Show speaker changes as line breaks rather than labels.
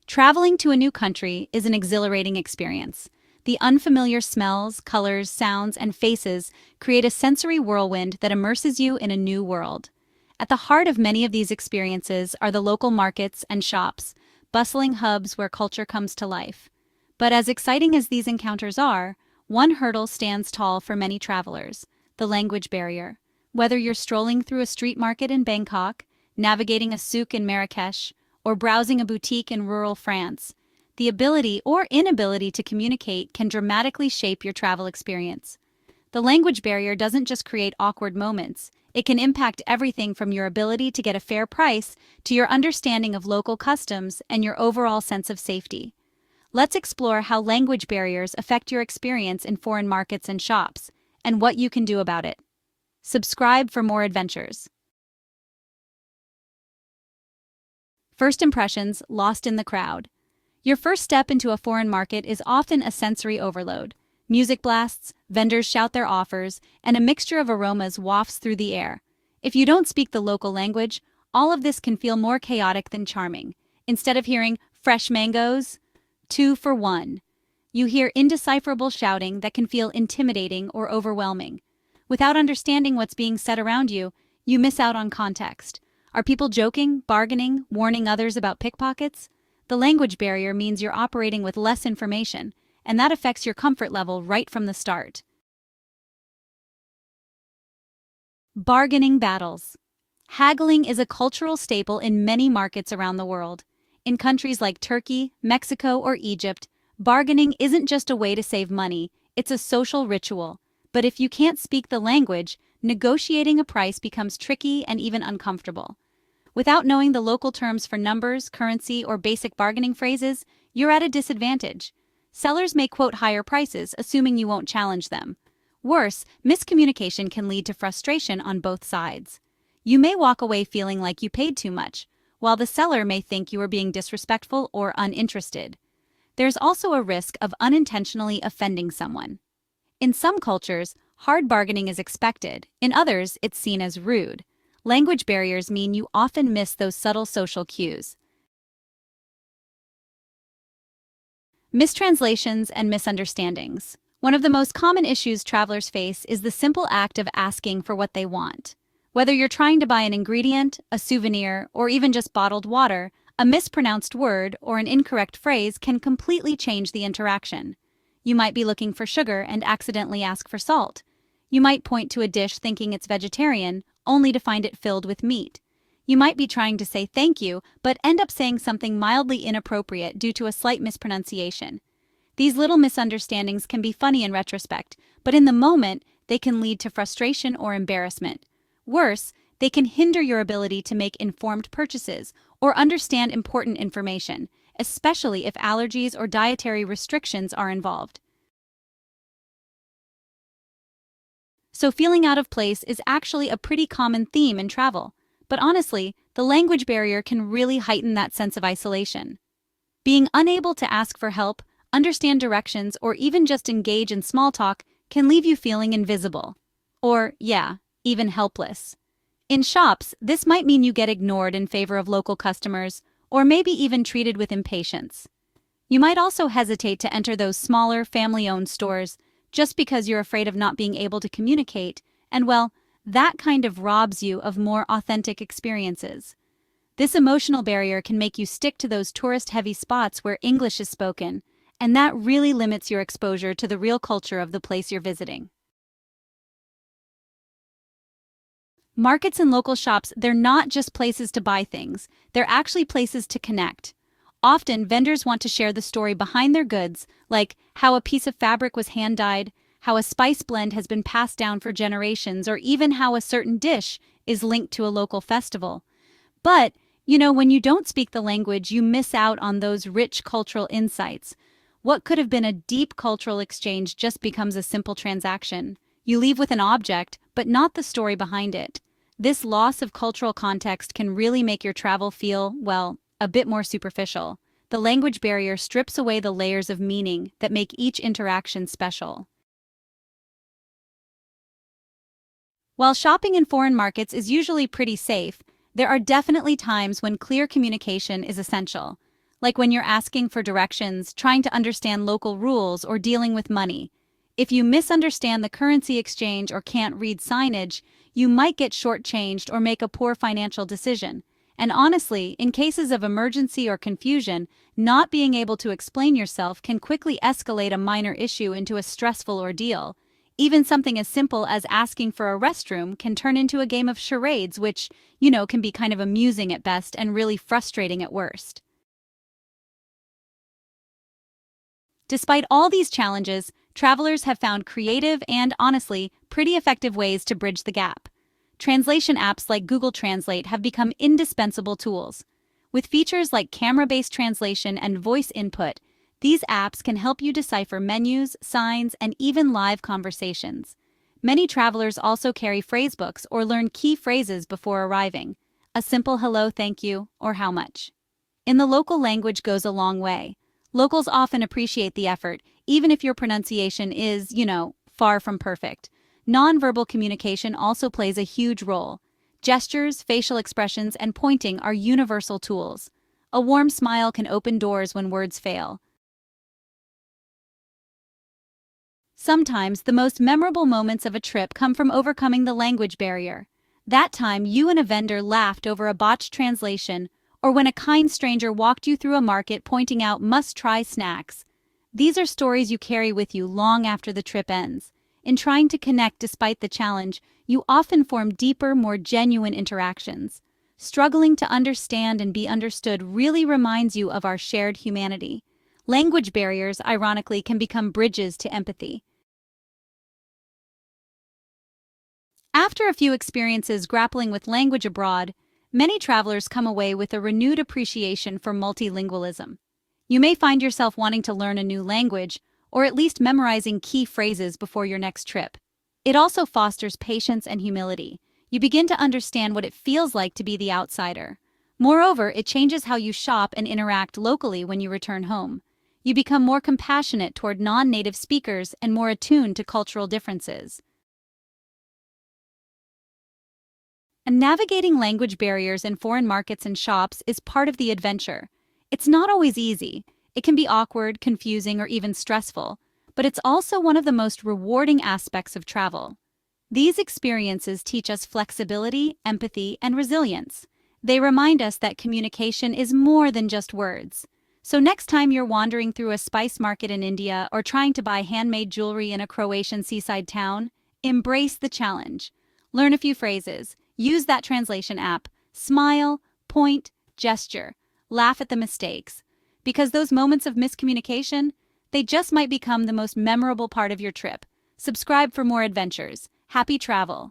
Traveling to a new country is an exhilarating experience. The unfamiliar smells, colors, sounds, and faces create a sensory whirlwind that immerses you in a new world. At the heart of many of these experiences are the local markets and shops, bustling hubs where culture comes to life. But as exciting as these encounters are, one hurdle stands tall for many travelers: the language barrier. Whether you're strolling through a street market in Bangkok, navigating a souk in Marrakesh, or browsing a boutique in rural France, the ability or inability to communicate can dramatically shape your travel experience. The language barrier doesn't just create awkward moments, it can impact everything from your ability to get a fair price to your understanding of local customs and your overall sense of safety. Let's explore how language barriers affect your experience in foreign markets and shops, and what you can do about it. Subscribe for more adventures. First impressions lost in the crowd. Your first step into a foreign market is often a sensory overload. Music blasts, vendors shout their offers, and a mixture of aromas wafts through the air. If you don't speak the local language, all of this can feel more chaotic than charming. Instead of hearing fresh mangoes, 2 for 1, you hear indecipherable shouting that can feel intimidating or overwhelming. Without understanding what's being said around you, you miss out on context. Are people joking, bargaining, warning others about pickpockets? The language barrier means you're operating with less information, and that affects your comfort level right from the start. Bargaining battles. Haggling is a cultural staple in many markets around the world. In countries like Turkey, Mexico, or Egypt, bargaining isn't just a way to save money, it's a social ritual. But if you can't speak the language, negotiating a price becomes tricky and even uncomfortable. Without knowing the local terms for numbers, currency, or basic bargaining phrases, you're at a disadvantage. Sellers may quote higher prices, assuming you won't challenge them. Worse, miscommunication can lead to frustration on both sides. You may walk away feeling like you paid too much, while the seller may think you are being disrespectful or uninterested. There's also a risk of unintentionally offending someone. In some cultures, hard bargaining is expected. In others, it's seen as rude. Language barriers mean you often miss those subtle social cues. Mistranslations and misunderstandings. One of the most common issues travelers face is the simple act of asking for what they want. Whether you're trying to buy an ingredient, a souvenir, or even just bottled water, a mispronounced word or an incorrect phrase can completely change the interaction. You might be looking for sugar and accidentally ask for salt. You might point to a dish thinking it's vegetarian, only to find it filled with meat. You might be trying to say thank you, but end up saying something mildly inappropriate due to a slight mispronunciation. These little misunderstandings can be funny in retrospect, but in the moment, they can lead to frustration or embarrassment. Worse, they can hinder your ability to make informed purchases or understand important information, especially if allergies or dietary restrictions are involved. So feeling out of place is actually a pretty common theme in travel. But honestly, the language barrier can really heighten that sense of isolation. Being unable to ask for help, understand directions, or even just engage in small talk can leave you feeling invisible. Or, even helpless. In shops, this might mean you get ignored in favor of local customers, or maybe even treated with impatience. You might also hesitate to enter those smaller, family-owned stores just because you're afraid of not being able to communicate, and well, that kind of robs you of more authentic experiences. This emotional barrier can make you stick to those tourist-heavy spots where English is spoken, and that really limits your exposure to the real culture of the place you're visiting. Markets and local shops, they're not just places to buy things, they're actually places to connect. Often, vendors want to share the story behind their goods, like how a piece of fabric was hand-dyed, how a spice blend has been passed down for generations, or even how a certain dish is linked to a local festival. But, when you don't speak the language, you miss out on those rich cultural insights. What could have been a deep cultural exchange just becomes a simple transaction. You leave with an object, but not the story behind it. This loss of cultural context can really make your travel feel, a bit more superficial. The language barrier strips away the layers of meaning that make each interaction special. While shopping in foreign markets is usually pretty safe, there are definitely times when clear communication is essential. like when you're asking for directions, trying to understand local rules, or dealing with money. If you misunderstand the currency exchange or can't read signage, you might get shortchanged or make a poor financial decision. And honestly, in cases of emergency or confusion, not being able to explain yourself can quickly escalate a minor issue into a stressful ordeal. Even something as simple as asking for a restroom can turn into a game of charades, which, can be kind of amusing at best and really frustrating at worst. Despite all these challenges, travelers have found creative and, honestly, pretty effective ways to bridge the gap. Translation apps like Google Translate have become indispensable tools. With features like camera-based translation and voice input, these apps can help you decipher menus, signs, and even live conversations. Many travelers also carry phrasebooks or learn key phrases before arriving. A simple hello, thank you, or how much. In the local language goes a long way. Locals often appreciate the effort, even if your pronunciation is, far from perfect. Nonverbal communication also plays a huge role. Gestures, facial expressions, and pointing are universal tools. A warm smile can open doors when words fail. Sometimes the most memorable moments of a trip come from overcoming the language barrier. That time you and a vendor laughed over a botched translation, or when a kind stranger walked you through a market pointing out must-try snacks. These are stories you carry with you long after the trip ends. In trying to connect despite the challenge, you often form deeper, more genuine interactions. Struggling to understand and be understood really reminds you of our shared humanity. Language barriers, ironically, can become bridges to empathy. After a few experiences grappling with language abroad, many travelers come away with a renewed appreciation for multilingualism. You may find yourself wanting to learn a new language, or at least memorizing key phrases before your next trip. It also fosters patience and humility. You begin to understand what it feels like to be the outsider. Moreover, it changes how you shop and interact locally when you return home. You become more compassionate toward non-native speakers and more attuned to cultural differences. And navigating language barriers in foreign markets and shops is part of the adventure. It's not always easy. It can be awkward, confusing, or even stressful, but it's also one of the most rewarding aspects of travel. These experiences teach us flexibility, empathy, and resilience. They remind us that communication is more than just words. So next time you're wandering through a spice market in India or trying to buy handmade jewelry in a Croatian seaside town, embrace the challenge. Learn a few phrases, use that translation app, smile, point, gesture, laugh at the mistakes. Because those moments of miscommunication, they just might become the most memorable part of your trip. Subscribe for more adventures. Happy travel!